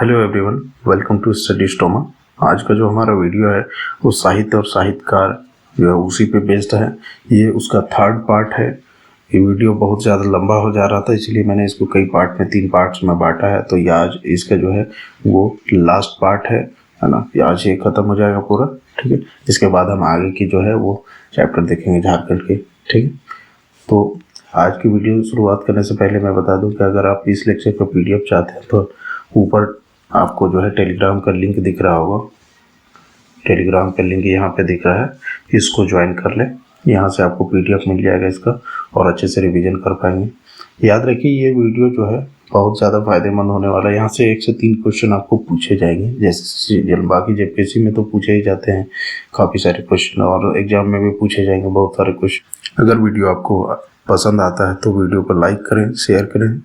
Hello everyone, welcome to study stoma. आज का जो हमारा वीडियो है वो साहित्य और साहित्यकार जो है उसी पे बेस्ड है। ये उसका थर्ड पार्ट है। ये वीडियो बहुत ज़्यादा लंबा हो जा रहा था, इसलिए मैंने इसको कई पार्ट में 3 पार्ट्स में बांटा है। तो ये आज इसका जो है वो लास्ट पार्ट है ना। ये आज ये ख़त्म हो जाएगा पूरा, ठीक है। इसके बाद हम आगे की जो है वो चैप्टर देखेंगे झारखंड के, ठीक है। तो आज की वीडियो शुरुआत करने से पहले मैं बता दूं कि अगर आप इस लेक्चर का PDF चाहते हैं तो ऊपर आपको जो है टेलीग्राम का लिंक दिख रहा होगा। टेलीग्राम का लिंक यहाँ पे दिख रहा है, इसको ज्वाइन कर लें। यहाँ से आपको PDF मिल जाएगा इसका और अच्छे से रिवीजन कर पाएंगे। याद रखिए ये वीडियो जो है बहुत ज़्यादा फायदेमंद होने वाला है। यहाँ से 1 से 3 क्वेश्चन आपको पूछे जाएंगे, जैसे बाकी JPSC में तो पूछे ही जाते हैं काफ़ी सारे क्वेश्चन, और एग्जाम में भी पूछे जाएंगे बहुत सारे क्वेश्चन। अगर वीडियो आपको पसंद आता है तो वीडियो को लाइक करें, शेयर करें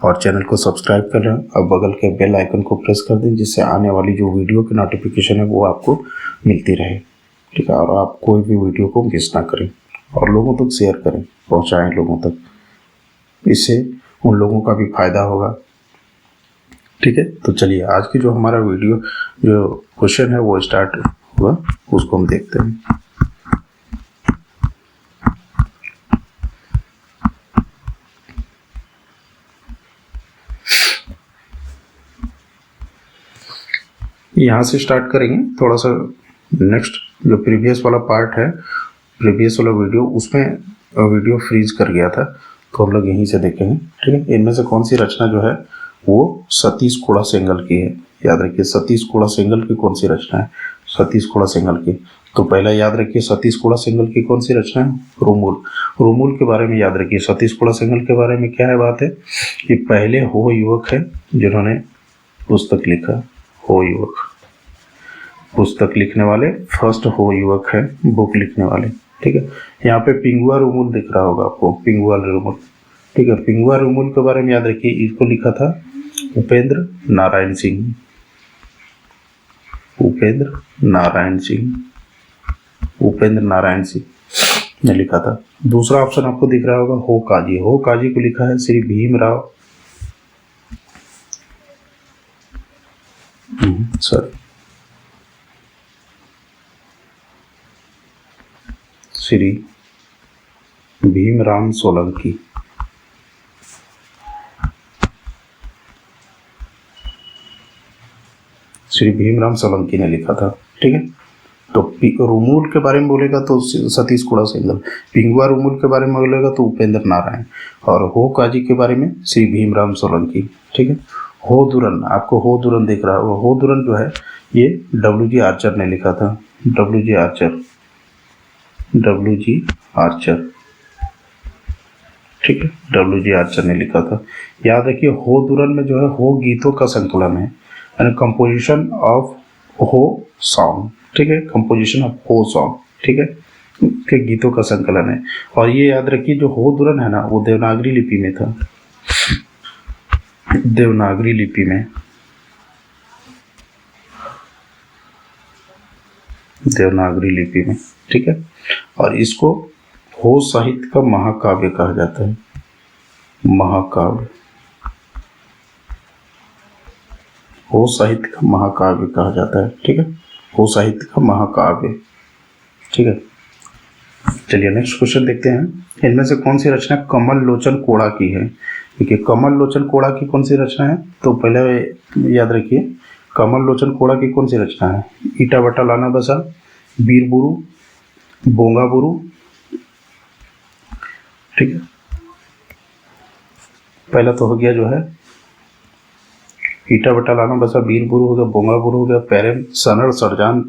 और चैनल को सब्सक्राइब करें। अब बगल के बेल आइकन को प्रेस कर दें, जिससे आने वाली जो वीडियो की नोटिफिकेशन है वो आपको मिलती रहे, ठीक है। और आप कोई भी वीडियो को मिस ना करें और लोगों तक शेयर करें, पहुंचाएं लोगों तक। इससे उन लोगों का भी फायदा होगा, ठीक है। तो चलिए आज की जो हमारा वीडियो जो क्वेश्चन है वो स्टार्ट हुआ, उसको हम देखते हैं। यहाँ से स्टार्ट करेंगे। थोड़ा सा नेक्स्ट जो प्रीवियस वाला पार्ट है, प्रीवियस वाला वीडियो, उसमें वीडियो फ्रीज कर गया था, तो हम लोग यहीं से देखेंगे, ठीक है। इनमें से कौन सी रचना जो है वो सतीश कोड़ा सेंगल की है। याद रखिए सतीश कोड़ा सेंगल की कौन सी रचना है, सतीश कोड़ा सेंगल की। तो पहला याद रखिए सतीश कोड़ा सेंगल की कौन सी रचना है, रूमुल। रूमुल के बारे में याद रखिए। सतीश कोड़ा सेंगल के बारे में क्या है बात है कि पहले हो युवक है जिन्होंने पुस्तक लिखा। हो युवक, पुस्तक लिखने वाले फर्स्ट हो युवक है, बुक लिखने वाले, ठीक है। यहाँ पे पिंगुआ रूमुल दिख रहा होगा आपको, पिंगुआ रूमुल, ठीक है। पिंगुआ रूमुल के बारे में याद रखिए, इसको लिखा था उपेंद्र नारायण सिंह। उपेंद्र नारायण सिंह, उपेंद्र नारायण सिंह ने लिखा था। दूसरा ऑप्शन आपको दिख रहा होगा हो काजी। हो काजी को लिखा है श्री भीमराव, श्री भीमराव सोलंकी। श्री भीमराव सोलंकी ने लिखा था, ठीक है। तो रूमुल के बारे में बोलेगा तो सतीश कोड़ा सेंगल, पिंगुआ रूमुल के बारे में बोलेगा तो उपेंद्र नारायण, और हो काजी के बारे में श्री भीमराव सोलंकी, ठीक है। हो दुरन, आपको हो दुरन दिख रहा होगा। हो दुरन जो है ये WG आर्चर ने लिखा था। WG आर्चर, WG आर्चर, ठीक है। WG आर्चर ने लिखा था। याद रखिए हो दुरन में जो है हो गीतों का संकलन है, यानी कंपोजिशन ऑफ हो सॉन्ग, ठीक है। कंपोजिशन ऑफ हो सॉन्ग, ठीक है, के गीतों का संकलन है। और ये याद रखिए जो हो दुरन है ना वो देवनागरी लिपि में था, देवनागरी लिपि में, देवनागरी लिपि में, ठीक है। और इसको हो साहित्य का महाकाव्य कहा जाता है। महाकाव्य, हो साहित्य का महाकाव्य कहा जाता है, ठीक है। हो साहित्य का महाकाव्य, ठीक है। चलिए नेक्स्ट क्वेश्चन देखते हैं। इनमें से कौन सी रचना कमल लोचन कोड़ा की है। देखिए कमल लोचन कोड़ा की कौन सी रचना है, तो पहले याद रखिए कमल लोचन कोड़ा की कौन सी रचना है। ईटा बटा लाना बसा, बीर बुरु, बोंगा बुरु, ठीक है। पहला तो हो गया जो है ईटा बटा लाना बसा, बीर बुरु हो गया, बोंगा बुरु हो गया, पैरम सनर सरजान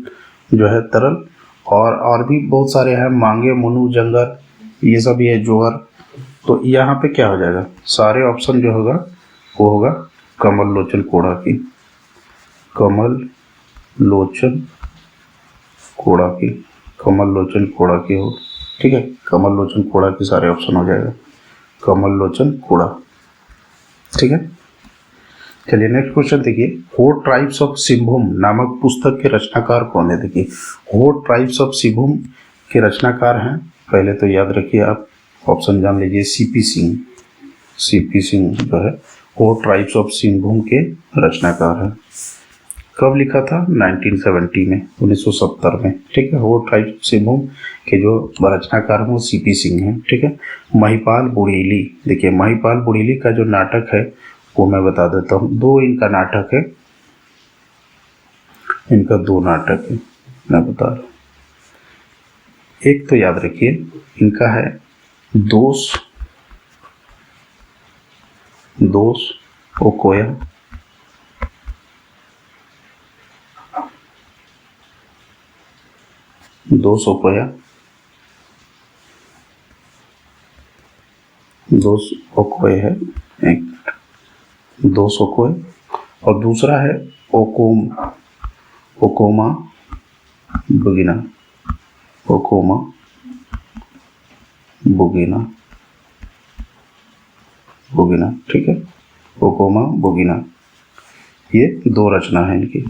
जो है तरल, और भी बहुत सारे हैं, मांगे मुनु जंगर, ये सब ये जोहर। तो यहाँ पे क्या हो जाएगा, सारे ऑप्शन जो होगा वो होगा कमल लोचन कोड़ा की, कमल लोचन कोड़ा की, कमल लोचन कोड़ा की हो, ठीक है। कमल लोचन कोड़ा की सारे ऑप्शन हो जाएगा, कमल लोचन कोड़ा, ठीक है। चलिए नेक्स्ट क्वेश्चन देखिए। हो ट्राइब्स ऑफ सिंहभूम नामक पुस्तक के रचनाकार कौन है। देखिए हो ट्राइब्स ऑफ सिंहभूम के रचनाकार हैं, पहले तो याद रखिए आप ऑप्शन जान लीजिए, CP सिंह। CP सिंह जो है फोर ट्राइब्स ऑफ सिंहभूम के रचनाकार हैं। कब लिखा था? 1970 में, 1970 में। ठीक है। फोर ट्राइब्स ऑफ सिंहभूम के जो रचनाकार हैं वो सीपी सिंह हैं। ठीक है। महिपाल बुढ़ीली, देखिए महिपाल बुढ़ीली का जो नाटक है वो मैं बता देता हूँ। दो इनका नाटक है, इनका दो नाटक है, मैं बता रहा हूँ। एक तो याद रखिए इनका है दोष ओकोया, दोष ओकोया है एक, दोष ओकोय, और दूसरा है ओकोमा बुगिना। ठीक है। ओकोमा बुगिना, ये दो रचना है इनकी।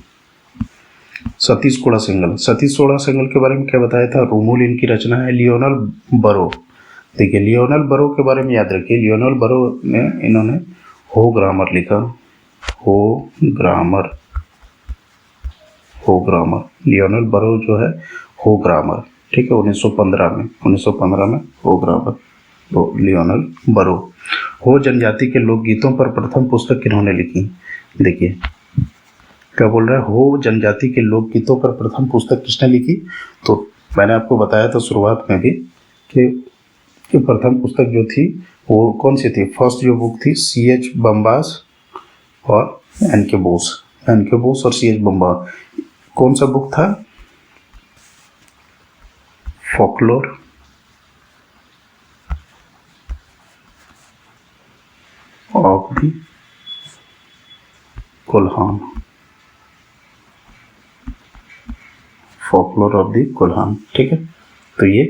सतीश कोड़ा सिंगल के बारे में क्या बताया था? रूमुल इनकी रचना है। लियोनल बरो, देखिए लियोनल बरो के बारे में याद रखिए। लियोनल बरो ने इन्होंने हो ग्रामर लिखा, हो ग्रामर। लियोनल बरो जो है हो ग्रामर, ठीक है, 1915 में हो ग्रामर, तो लियोनल बरो। हो जनजाति के लोकगीतों पर प्रथम पुस्तक किन्होंने लिखी? देखिए क्या बोल रहा है, हो जनजाति के लोकगीतों पर प्रथम पुस्तक किसने लिखी? तो मैंने आपको बताया था शुरुआत में भी कि प्रथम पुस्तक जो थी वो कौन सी थी? फर्स्ट जो बुक थी C.H. बम्बास और N.K. बोस और C.H. बम्बास। कौन सा बुक था? Folklore of the Kolhan, folklore of the Kolhan. ठीक है। तो ये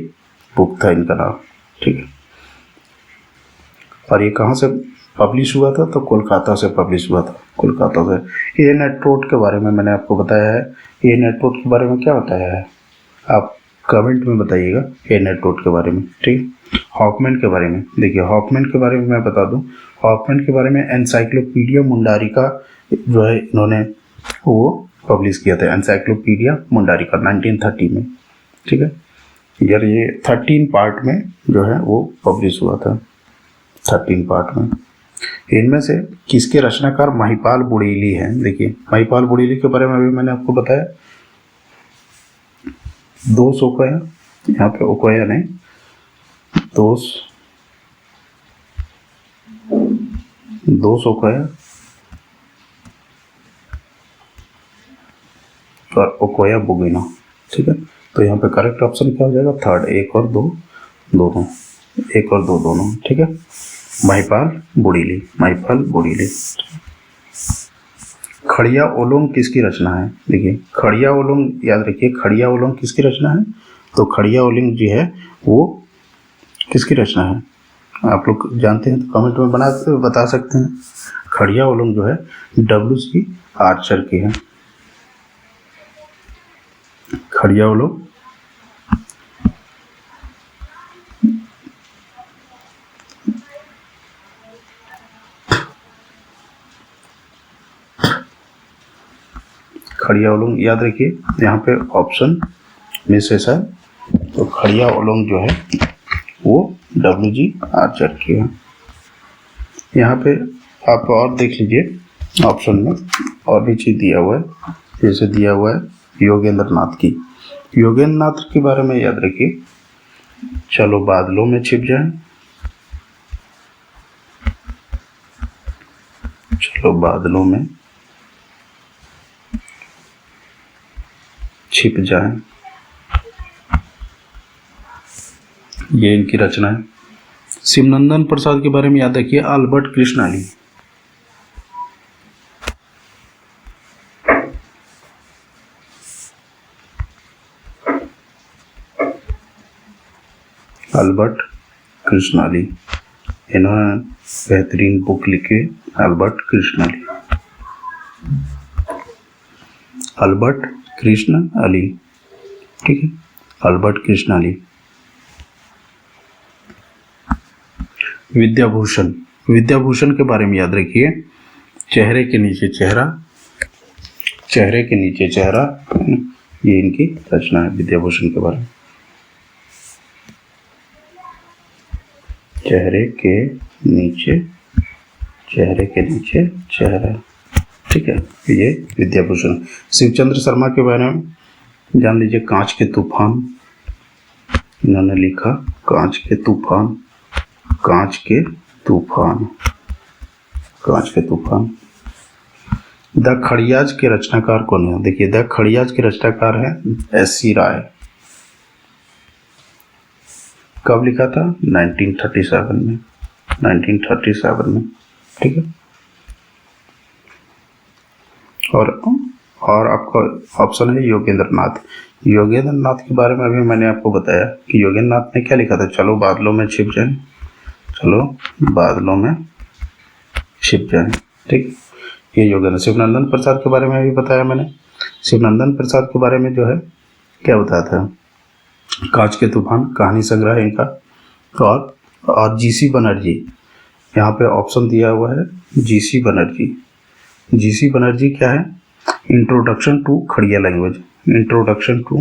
बुक था इनका नाम। ठीक है। और ये कहाँ से पब्लिश हुआ था? तो कोलकाता से पब्लिश हुआ था, कोलकाता से। ए नेटवर्क के बारे में मैंने आपको बताया है। ए नेटवर्क के बारे में क्या बताया है आप कमेंट में बताइएगा, ए नेटवर्क के बारे में। ठीक है। हॉफमैन के बारे में, देखिए हॉफमैन के बारे में मैं बता दूं। हॉफमैन के बारे में एनसाइक्लोपीडिया मुंडारिका जो है इन्होंने वो पब्लिश किया था, एनसाइक्लोपीडिया मुंडारिका 1930 में। ठीक है। यार ये 13 पार्ट में जो है वो पब्लिश हुआ था, 13 पार्ट में। इनमें से किसके रचनाकार महिपाल बुढ़ीली हैं? देखिए महिपाल बुढ़ीली के बारे में अभी मैंने आपको बताया। दोष ओकोया, यहाँ पे ओकोया नहीं, दोष ओकोया और ओकोया बुगिना। ठीक है। तो यहाँ पे करेक्ट ऑप्शन क्या हो जाएगा? थर्ड, 1 और 2 दोनों, 1 और 2 दोनों। ठीक है। महिपाल बुढ़ीली। खड़िया ओलोंग किसकी रचना है? देखिए खड़िया ओलोंग याद रखिए, खड़िया ओलोंग किसकी रचना है? तो खड़िया ओलोंग जी है वो किसकी रचना है? आप लोग जानते हैं तो कमेंट में बता सकते हैं। खड़िया ओलोंग जो है W.C. आर्चर की है। खड़िया ओलोंग याद रखिए, यहाँ पे ऑप्शन मिसेस है, तो खड़िया ओलोंग जो है वो W.G. आर्चर की है। यहाँ पे आप और देख लीजिए ऑप्शन में और भी चीज दिया हुआ है, जैसे दिया हुआ है योगेंद्र नाथ की। योगेंद्र नाथ के बारे में याद रखिए, चलो बादलों में छिप जाए, चलो बादलों में छिप जाए, ये इनकी रचना है। शिवनंदन प्रसाद के बारे में याद रखिए, अल्बर्ट कृष्णाली। अल्बर्ट कृष्णाली, इन्होंने बेहतरीन बुक लिखी, अल्बर्ट कृष्णाली, अल्बर्ट कृष्ण अली। ठीक है। अल्बर्ट कृष्णाली। विद्याभूषण के बारे में याद रखिए, चेहरे के नीचे चेहरा, चेहरे के नीचे चेहरा, ये इनकी रचना है विद्याभूषण के बारे में। चेहरे के नीचे, चेहरे के नीचे चेहरा, ठीक है, ये विद्याभूषण। शिवचंद्र शर्मा के बारे में जान लीजिए, कांच के तूफान इन्होंने लिखा, कांच के तूफान, कांच के तूफान, कांच के तूफान। द खड़ियाज के रचनाकार कौन है? देखिए, द खड़ियाज के रचनाकार है एस.सी. राय। कब लिखा था? 1937 में, 1937 में, ठीक है। और आपका ऑप्शन है योगेंद्र नाथ। योगेंद्र नाथ के बारे में अभी मैंने आपको बताया कि योगेंद्र नाथ ने क्या लिखा था? चलो बादलों में छिप जाएं, चलो बादलों में छिप जाएं, ठीक। ये योगेंद्र। शिवनंदन प्रसाद के बारे में भी बताया मैंने। शिवनंदन प्रसाद के बारे में जो है क्या बताया था? कांच के तूफान कहानी संग्रह इनका। और जी.सी. बनर्जी, यहाँ पे ऑप्शन दिया हुआ है जी.सी. बनर्जी। जी.सी. बनर्जी क्या है? Introduction to Kharia language, introduction to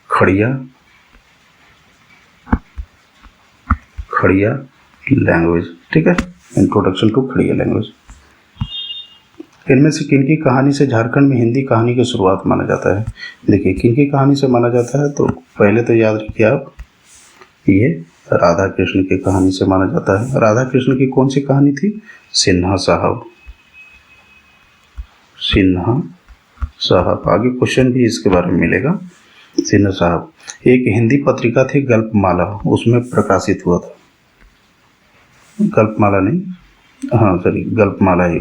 Kharia language, ठीक है, इंट्रोडक्शन टू खड़िया लैंग्वेज। इनमें से किनकी कहानी से झारखंड में हिंदी कहानी की शुरुआत माना जाता है? देखिए, किनकी कहानी से माना जाता है, तो पहले तो याद रखिए आप, ये राधा कृष्ण की कहानी से माना जाता है। राधा कृष्ण की कौन सी कहानी थी? सिन्हा साहब, सिन्हा साहब। आगे क्वेश्चन भी इसके बारे में मिलेगा। सिन्हा साहब एक हिंदी पत्रिका थी गल्पमाला, उसमें प्रकाशित हुआ था। गल्पमाला नहीं, हाँ सॉरी, गल्पमाला ही,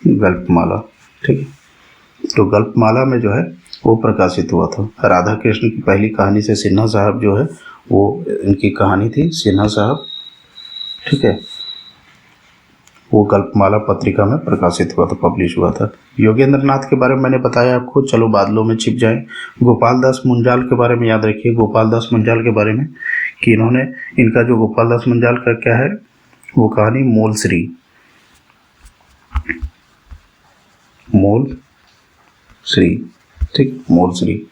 गल्पमाला, ठीक है। तो गल्पमाला में जो है वो प्रकाशित हुआ था। राधा कृष्ण की पहली कहानी से सिन्हा साहब जो है वो इनकी कहानी थी, सिन्हा साहब, ठीक है। वो गल्पमाला पत्रिका में प्रकाशित हुआ था, पब्लिश हुआ था। योगेंद्र नाथ के बारे में मैंने बताया आपको, चलो बादलों में छिप जाएं। गोपाल दास मुंजाल के बारे में याद रखिए, गोपाल दास मुंजाल के बारे में कि इन्होंने, इनका जो गोपाल दास मुंजाल का क्या है वो कहानी, मोलश्री, मोलश्री, ठीक, मोलश्री।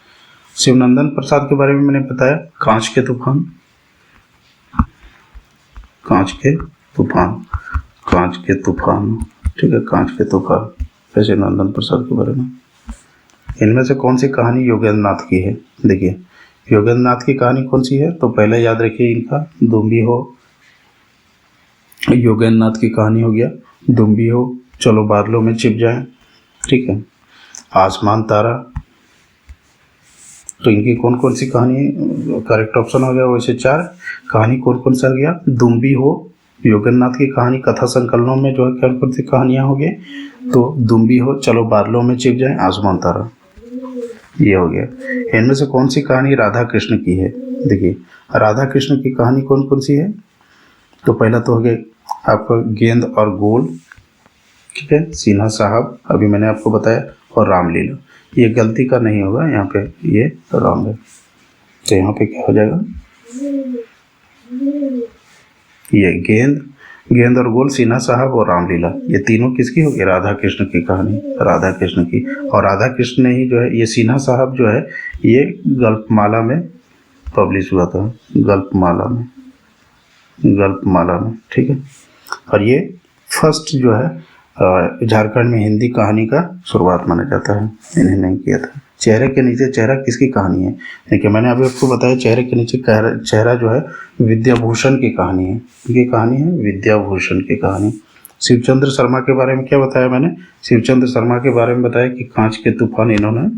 शिवनंदन प्रसाद के बारे में मैंने बताया, कांच के तूफान, कांच के तूफान, कांच के तूफान, ठीक है, कांच के तूफान। फिर शिवनंदन प्रसाद के बारे में, इनमें से कौन सी कहानी योगेंद्र नाथ की है? देखिए, योगेंद्र नाथ की कहानी कौन सी है? तो पहले याद रखिए इनका दुम्बी हो, योगेंद्र नाथ की कहानी हो गया दुम्बी हो, चलो बादलों में छिप जाएं, ठीक है, आसमान तारा। तो इनकी कौन कौन सी कहानी है? करेक्ट ऑप्शन हो गया वैसे 4 कहानी। कौन कौन सा गया? दुम्बी हो, योगेंद्र नाथ की कहानी कथा संकलनों में जो है कौन कौन सी कहानियाँ हो गई? तो दुम्बी हो, चलो बादलों में छिप जाएं, आसमान तारा, ये हो गया। इनमें से कौन सी कहानी राधा कृष्ण की है? देखिए, राधा कृष्ण की कहानी कौन कौन सी है? तो पहला तो हो गया आपका गेंद और गोल, ठीक है, सिन्हा साहब अभी मैंने आपको बताया, और रामलीला। ये गलती का नहीं होगा यहाँ पे, ये रॉन्ग है। तो यहाँ पे क्या हो जाएगा? ये गेंद और गोल, सिन्हा साहब और रामलीला, ये तीनों किसकी होगी? राधा कृष्ण की कहानी, राधा कृष्ण की। और राधा कृष्ण ने ही जो है, ये सिन्हा साहब जो है ये गल्पमाला में पब्लिश हुआ था, गल्पमाला में, गल्पमाला में, ठीक है। और ये फर्स्ट जो है झारखंड में हिंदी कहानी का शुरुआत माना जाता है, इन्हें नहीं किया था। चेहरे के नीचे चेहरा किसकी कहानी है? देखिए, मैंने अभी आपको बताया चेहरे के नीचे चेहरा जो है विद्याभूषण की कहानी है, ये कहानी है विद्याभूषण की कहानी। शिवचंद्र शर्मा के बारे में क्या बताया मैंने? शिवचंद्र शर्मा के बारे में बताया कि कांच के तूफान, इन्होंने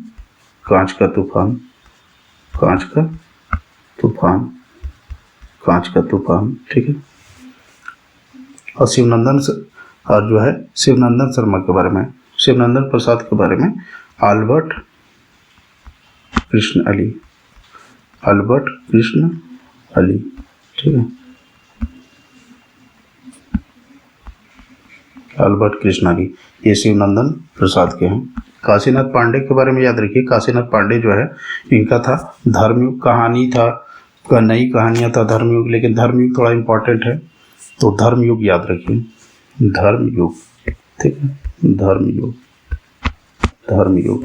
कांच का तूफान, कांच का तूफान, कांच का तूफान, ठीक है। और और जो है शिवनंदन शर्मा के बारे में, शिवनंदन प्रसाद के बारे में अल्बर्ट कृष्ण अली, अल्बर्ट कृष्ण अली, ठीक है, अल्बर्ट कृष्ण अली, ये शिवनंदन प्रसाद के हैं। काशीनाथ पांडे के बारे में याद रखिए, काशीनाथ पांडे जो है इनका था धर्मयुग कहानी था, नई कहानियाँ था धर्मयुग, लेकिन धर्मयुग थोड़ा इम्पोर्टेंट है, तो धर्मयुग याद रखिए, धर्मयुग, ठीक है, धर्मयुग, धर्मयुग।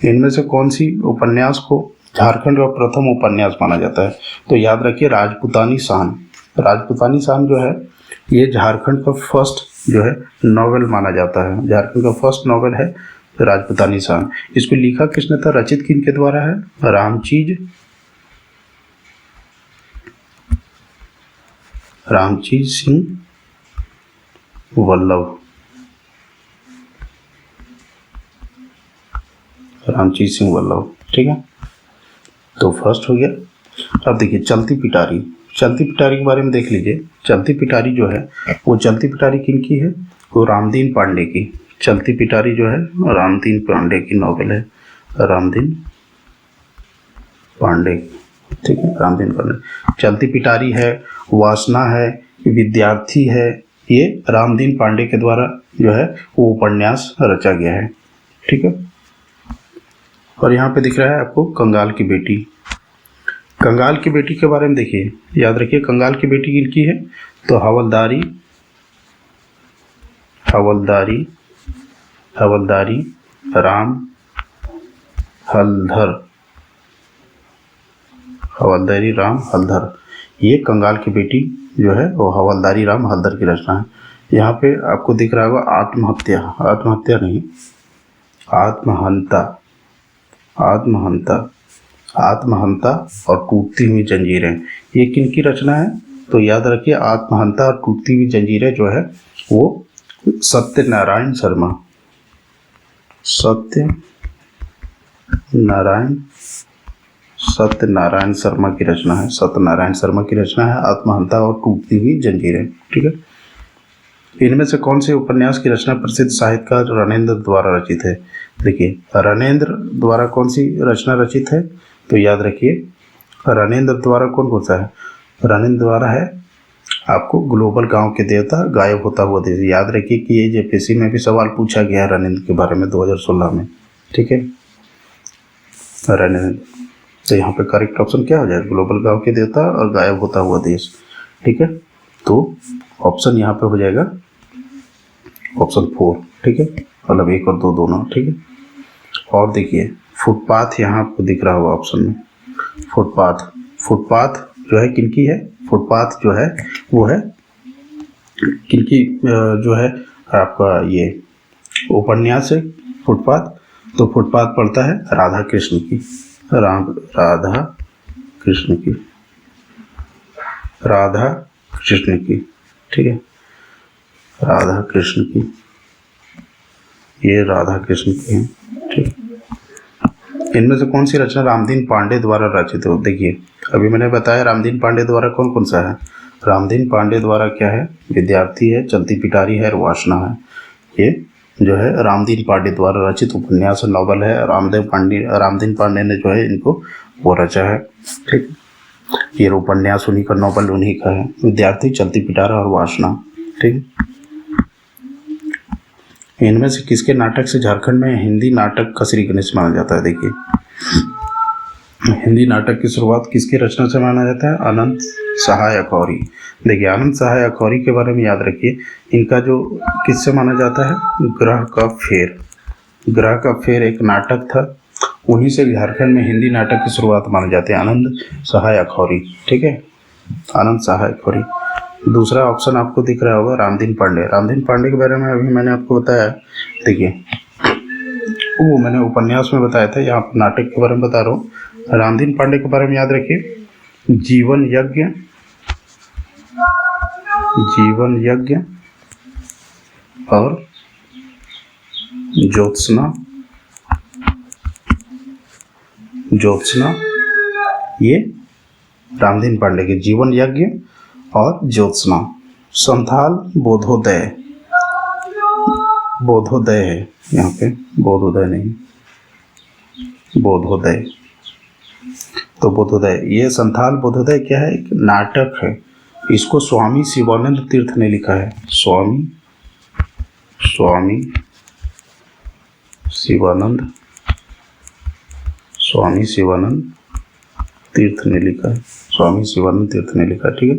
इनमें से कौन सी उपन्यास को झारखंड का प्रथम उपन्यास माना जाता है? तो याद रखिए राजपूतानी शान। राजपूतानी शान जो है ये झारखंड का फर्स्ट जो है नॉवेल माना जाता है। झारखंड का फर्स्ट नॉवेल है राजपूतानी शान। इसको लिखा किसने था, रचित किन के द्वारा है? रामचीज सिंह वल्लभ, रामचीज सिंह वल्लभ, ठीक है। तो फर्स्ट हो गया। अब देखिए चलती पिटारी, चलती पिटारी के बारे में देख लीजिए। चलती पिटारी जो है वो चलती पिटारी किन की है? वो रामदीन पांडे की। चलती पिटारी जो है रामदीन पांडे की नॉवेल है, रामदीन पांडे, ठीक है, रामदीन पांडे। चलती पिटारी है, वासना है, विद्यार्थी है, ये रामदीन पांडे के द्वारा जो है वो उपन्यास रचा गया है, ठीक है। और यहाँ पे दिख रहा है आपको कंगाल की बेटी। कंगाल की बेटी के बारे में देखिए, याद रखिए कंगाल की बेटी किनकी है? तो हवलदारी, हवलदारी, हवलदारी राम हलधर, हवलदारी राम हलधर। ये कंगाल की बेटी जो है वो हवलदारी राम हलधर की रचना है। यहाँ पे आपको दिख रहा होगा आत्महत्या, आत्महत्या नहीं, आत्महंता, आत्महंता, आत्महंता और टूटती हुई जंजीरें, ये किनकी रचना है? तो याद रखिए आत्महंता और टूटती हुई जंजीरें जो है वो सत्यनारायण शर्मा, सत्यनारायण शर्मा की रचना है। सत्यनारायण शर्मा की रचना है आत्महंता और टूटती हुई जंजीरें, ठीक है। इनमें से कौन से उपन्यास की रचना प्रसिद्ध साहित्यकार रणेंद्र द्वारा रचित है? देखिए रणेंद्र द्वारा कौन सी रचना रचित है? तो याद रखिए रणेंद्र द्वारा कौन कौन सा है? रणेंद्र द्वारा है आपको ग्लोबल गांव के देवता, गायब होता हुआ देश। याद रखिए कि ये जेपीएससी में भी सवाल पूछा गया है रणेंद्र के बारे में 2016 में, ठीक है, रणेंद्र। तो यहाँ पे करेक्ट ऑप्शन क्या हो जाएगा? ग्लोबल गांव के देवता और गायब होता हुआ देश, ठीक है। तो ऑप्शन यहाँ पे हो जाएगा ऑप्शन 4, ठीक है, मतलब 1 और 2 दोनों, ठीक है। और देखिए फुटपाथ यहाँ आपको दिख रहा होगा ऑप्शन में, फुटपाथ। फुटपाथ जो है किनकी है? फुटपाथ जो है वो है किनकी जो है आपका ये उपन्यास है फुटपाथ। तो फुटपाथ पढ़ता है राधा कृष्ण की, राधा कृष्ण की, राधा कृष्ण की, ठीक है, राधा कृष्ण की, ये राधा कृष्ण की है, ठीक। इनमें से कौन सी रचना रामदीन पांडे द्वारा रचित है? देखिए अभी मैंने बताया रामदीन पांडे द्वारा कौन कौन सा है। रामदीन पांडे द्वारा क्या है? विद्यार्थी है, चलती पिटारी है और वासना है। ये जो है रामदीन पांडे द्वारा रचित उपन्यास नॉवल है। रामदीन पांडे ने जो है इनको वो रचा है, ठीक। ये उपन्यास उन्हीं का, नॉवल उन्हीं का है, विद्यार्थी, चलती पिटारा और वासना, ठीक। इनमें से किसके नाटक से झारखंड में हिंदी नाटक का श्री गणेश माना जाता है? देखिए हिंदी नाटक की शुरुआत किसकी रचना से माना जाता है? अनंत सहाय अखौरी। देखिए अनंत सहाय अखौरी के बारे में याद रखिए, इनका जो किससे माना जाता है? ग्रह का फेर। ग्रह का फेर एक नाटक था, उन्हीं से झारखंड में हिंदी नाटक की शुरुआत माने जाते हैं, आनंद सहाय अखौरी, ठीक है, आनंद सहाय अखौरी। दूसरा ऑप्शन आपको दिख रहा होगा रामदीन पांडे। रामदीन पांडे के बारे में अभी मैंने आपको बताया, देखिए वो मैंने उपन्यास में बताया था, यहाँ पर नाटक के बारे में बता रहा हूँ। रामदीन पांडे के बारे में याद रखिए जीवन यज्ञ, जीवन यज्ञ और ज्योत्सना, ज्योत्सना, ये रामदीन पांडे के जीवन यज्ञ और ज्योत्सना। संथाल बोधोदय, बोधोदय है यहाँ पे, बोधोदय नहीं, बोधोदय। तो बोधोदय, ये संथाल बोधोदय क्या है? एक नाटक है। इसको स्वामी शिवानंद तीर्थ ने लिखा है, स्वामी शिवानंद, स्वामी शिवानंद तीर्थ ने लिखा है, स्वामी शिवानंद तीर्थ ने लिखा, ठीक है।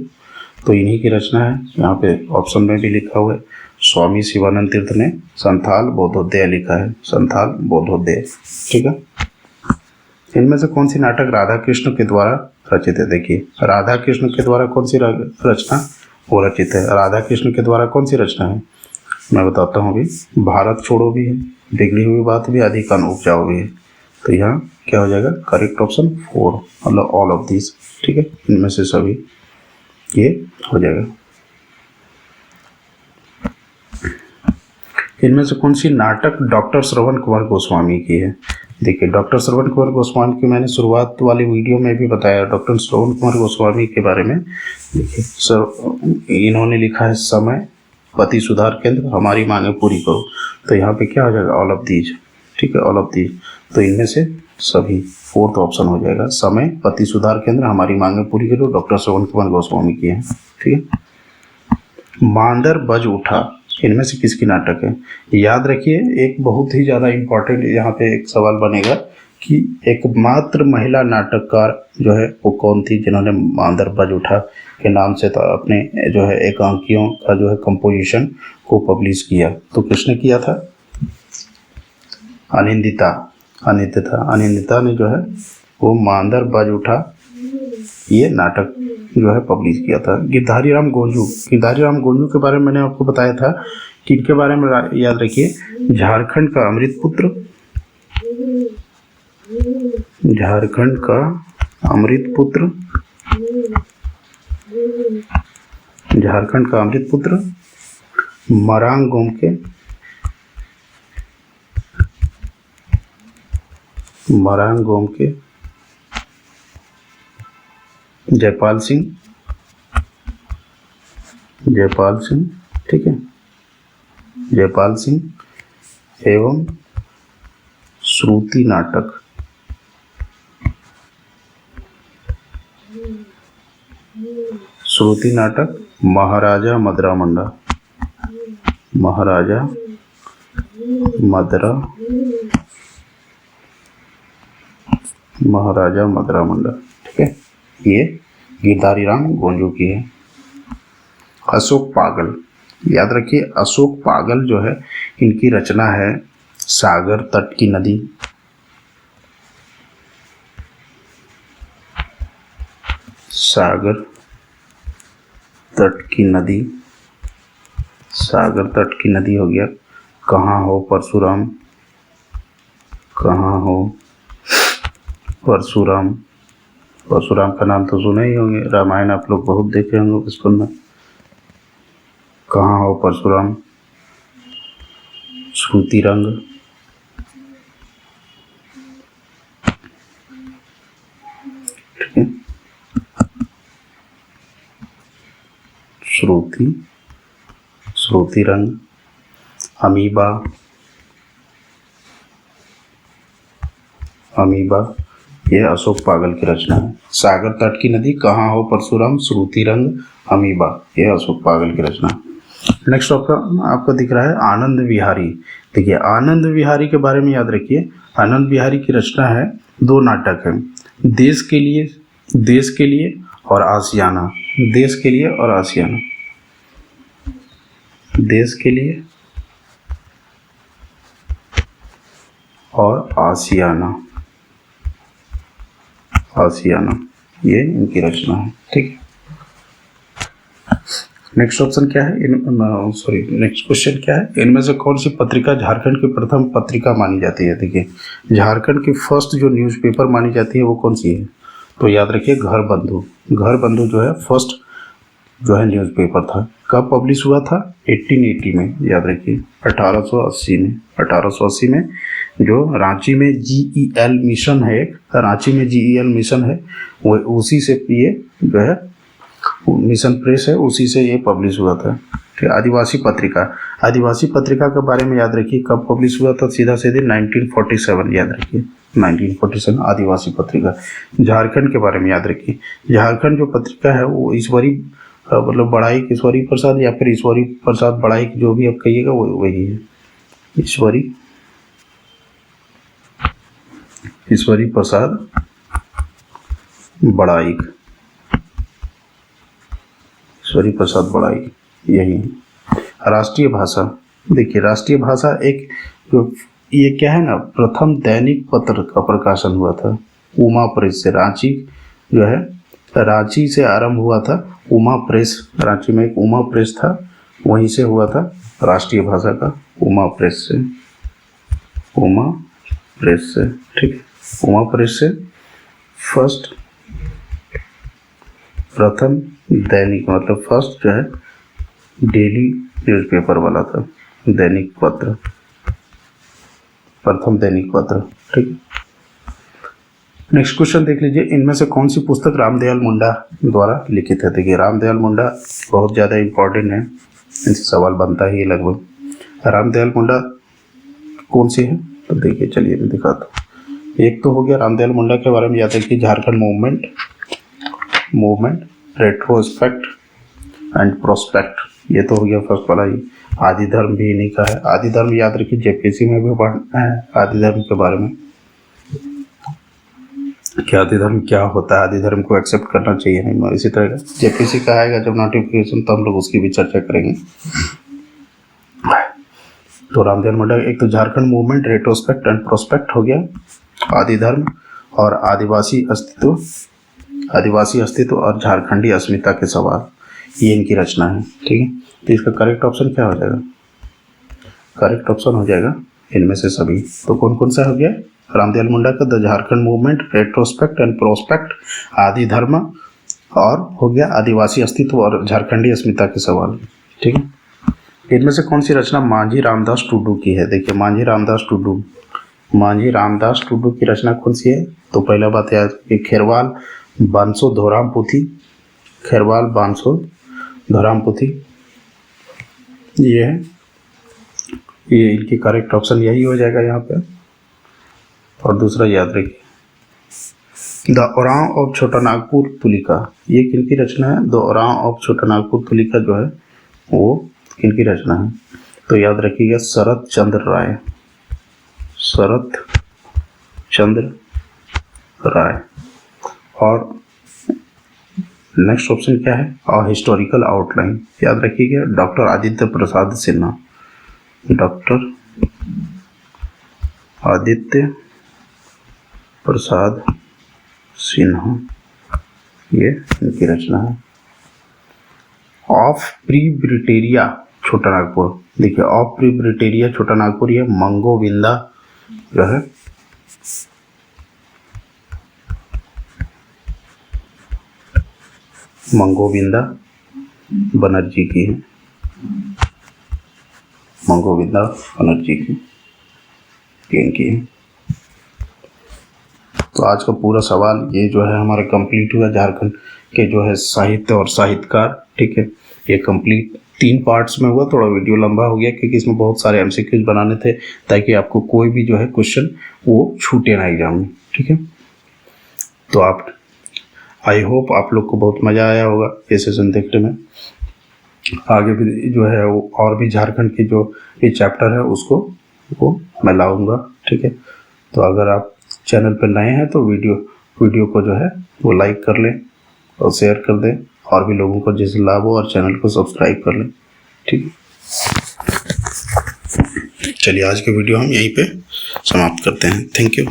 तो इन्हीं की रचना है। यहाँ पे ऑप्शन में भी लिखा हुआ है, स्वामी शिवानंद तीर्थ ने संथाल बोधोदय लिखा है, संथाल बोधोदय। ठीक है। इनमें से कौन सी नाटक राधा कृष्ण के द्वारा रचित है? देखिए, राधा कृष्ण के द्वारा कौन सी रचना वो रचित है? राधा कृष्ण के द्वारा कौन सी रचना है? मैं बताता हूँ। अभी भारत छोड़ो भी है, बिगड़ी हुई बात भी, अधिक उपजाऊ भी है। तो यहाँ क्या हो जाएगा? करेक्ट ऑप्शन 4, मतलब ऑल ऑफ दिस। ठीक है, इनमें से सभी ये हो जाएगा। इनमें से कौन सी नाटक डॉक्टर श्रवण कुमार गोस्वामी की है? देखिए, डॉक्टर श्रवण कुमार गोस्वामी की मैंने शुरुआत वाली वीडियो में भी बताया, डॉक्टर श्रवण कुमार गोस्वामी के बारे में। देखिए सर, इन्होंने लिखा है समय, पति सुधार केंद्र, हमारी मांगे पूरी करो। तो यहाँ पे क्या हो जाएगा? All of these. ठीक है, ऑल ऑफ दीज। तो इनमें से सभी 4th ऑप्शन हो जाएगा। समय, पति सुधार केंद्र, हमारी मांगे पूरी करो, डॉक्टर श्रवण कुमार गोस्वामी की है। ठीक है। मांदर बज उठा, इनमें से किसकी नाटक है? याद रखिए, एक बहुत ही ज़्यादा इम्पोर्टेंट यहाँ पे एक सवाल बनेगा कि एकमात्र महिला नाटककार जो है वो कौन थी जिन्होंने मांदर बज उठा के नाम से तो अपने जो है एकांकियों का जो है कंपोजिशन को पब्लिश किया? तो किसने किया था? अनिंदिता। अनिंदिता ने जो है वो मांदर बज उठा ये नाटक जो है पब्लिश किया था। गिरधारी राम गोंजू के बारे में मैंने आपको बताया था कि इनके बारे में याद रखिए, झारखंड का अमृत पुत्र, झारखंड का अमृत पुत्र, झारखंड का अमृत पुत्र, मरांग गोमके, मरांग गोमके, जयपाल सिंह, ठीक है, जयपाल सिंह एवं श्रुति नाटक, श्रुति नाटक महाराजा मदरा मंडा, महाराजा मदरा मंडा। ठीक है, ये गिरधारी राम गोंजू की है। अशोक पागल, याद रखिए, अशोक पागल जो है इनकी रचना है सागर तट की नदी, सागर तट की नदी, सागर तट की नदी हो गया। कहाँ हो परशुराम, कहाँ हो परशुराम, परशुराम का नाम तो सुने ही होंगे, रामायण आप लोग बहुत देखे होंगे बचपन में। कहाँ हो परशुराम, श्रुति रंग, ठीक है, श्रुति रंग, अमीबा, ये अशोक पागल की रचना है। सागर तट की नदी, कहाँ हो परशुराम, श्रुति रंग, अमीबा, ये अशोक पागल की रचना। नेक्स्ट आपको दिख रहा है आनंद विहारी। देखिए, आनंद विहारी के बारे में याद रखिए, आनंद विहारी की रचना है 2 नाटक है, देश के लिए और आशियाना, देश के लिए और आशियाना, देश के लिए और आशियाना, ये इनकी रचना है। ठीक है। नेक्स्ट ऑप्शन क्या है? नेक्स्ट क्वेश्चन क्या है? इनमें से कौन सी पत्रिका झारखंड की प्रथम पत्रिका मानी जाती है? देखिए, झारखंड की फर्स्ट जो न्यूज़पेपर मानी जाती है वो कौन सी है? तो याद रखिए, घर बंधु जो है फर्स्ट जो है न्यूज़पेपर था। कब पब्लिश हुआ था? 1880 में, याद रखिए, 1880 में जो रांची में GEL मिशन है, वो उसी से ये जो है मिशन प्रेस है, उसी से ये पब्लिश हुआ था। ठीक, आदिवासी पत्रिका के बारे में याद रखिए, कब पब्लिश हुआ था? सीधा 1947, याद रखिए, 1947 आदिवासी पत्रिका। झारखंड के बारे में याद रखिए, झारखंड जो पत्रिका है वो ईश्वरी मतलब बड़ाइक ईश्वरी प्रसाद या फिर ईश्वरी प्रसाद बड़ाइक, जो भी आप कहिएगा वो वही है, ईश्वरी प्रसाद बड़ाइक, ईश्वरी प्रसाद बड़ाई, यही है। राष्ट्रीय भाषा, देखिए राष्ट्रीय भाषा एक जो ये क्या है ना, प्रथम दैनिक पत्र का प्रकाशन हुआ था उमा प्रेस से, रांची जो है रांची से आरंभ हुआ था। उमा प्रेस, रांची में एक उमा प्रेस था, वहीं से हुआ था राष्ट्रीय भाषा का, उमा प्रेस से, उमा प्रेस से, ठीक है। उमा प्रेस से फर्स्ट, प्रथम दैनिक मतलब फर्स्ट जो है डेली न्यूज़पेपर वाला था, दैनिक पत्र, प्रथम दैनिक पत्र, ठीक है। नेक्स्ट क्वेश्चन देख लीजिए, इनमें से कौन सी पुस्तक रामदयाल मुंडा द्वारा लिखित है। देखिए रामदयाल मुंडा बहुत ज़्यादा इम्पोर्टेंट है, इनसे सवाल बनता ही है लगभग। रामदयाल मुंडा कौन सी है, तो देखिए चलिए मैं दिखाता हूँ। एक तो हो गया रामदयाल मुंडा के बारे में याद रखिए, Jharkhand movement, retrospect and prospect, ये तो हो गया फर्स्ट वाला ही। आदि धर्म भी इन्हीं का है, आदि धर्म याद रखिए, जेपीसी में भी पढ़ना है आदि धर्म के बारे में, कि आदि धर्म क्या होता है, आदि धर्म को एक्सेप्ट करना चाहिए नहीं। इसी तरह जेपीसी का आएगा जब नोटिफिकेशन, तो हम लोग उसकी भी चर्चा करेंगे। तो रामदयाल मुंडा, एक तो Jharkhand movement, retrospect and prospect हो गया, आदि धर्म और आदिवासी अस्तित्व और झारखंडी अस्मिता के सवाल, ये इनकी रचना है, ठीक है। तो इसका करेक्ट ऑप्शन क्या हो जाएगा, करेक्ट ऑप्शन हो जाएगा इनमें से सभी। तो कौन कौन सा हो गया, रामदयाल मुंडा का the Jharkhand movement, retrospect and prospect, आदि धर्म, और हो गया आदिवासी अस्तित्व और झारखंडी अस्मिता के सवाल, ठीक है। इनमें से कौन सी रचना मांझी रामदास टुडू की है। देखिए मांझी रामदास टुडू की रचना कौन सी है, तो पहला बात याद कि खेरवाल बांसो धोराम पोथी, ये है, ये इनकी करेक्ट ऑप्शन यही हो जाएगा यहाँ पे। और दूसरा याद रखिए द ओरांव ऑफ छोटा नागपुर तुलिका, ये किनकी रचना है, द ओरांव ऑफ छोटा नागपुर तुलिका जो है वो किनकी रचना है, तो याद रखिएगा शरत चंद्र राय। और नेक्स्ट ऑप्शन क्या है, अ हिस्टोरिकल आउटलाइन, याद रखिएगा डॉक्टर आदित्य प्रसाद सिन्हा, ये इनकी रचना है। ऑफ प्री ब्रिटेरिया छोटा नागपुर, देखिए ऑफ प्री ब्रिटेरिया छोटा नागपुर, ये मंगोविंदा जो है मंगोविंदा बनर्जी की है, मंगोविंदा बनर्जी की इनकी है। तो आज का पूरा सवाल ये जो है हमारा कंप्लीट हुआ, झारखंड के जो है साहित्य और साहित्यकार, ठीक है। ये कंप्लीट 3 पार्ट्स में हुआ, थोड़ा वीडियो लंबा हो गया क्योंकि इसमें बहुत सारे एमसीक्यूज बनाने थे ताकि आपको कोई भी जो है क्वेश्चन वो छूटे ना एग्जाम में, ठीक है। तो आई होप आप लोग को बहुत मज़ा आया होगा ये सेशन देखने में। आगे भी जो है वो और भी झारखंड की जो ये चैप्टर है उसको वो मैं लाऊंगा, ठीक है। तो अगर आप चैनल पर नए हैं तो वीडियो को जो है वो लाइक कर लें और शेयर कर दें, और भी लोगों को जैसे लाभ हो, और चैनल को सब्सक्राइब कर लें, ठीक है। चलिए आज के वीडियो हम यहीं पे समाप्त करते हैं। Thank you.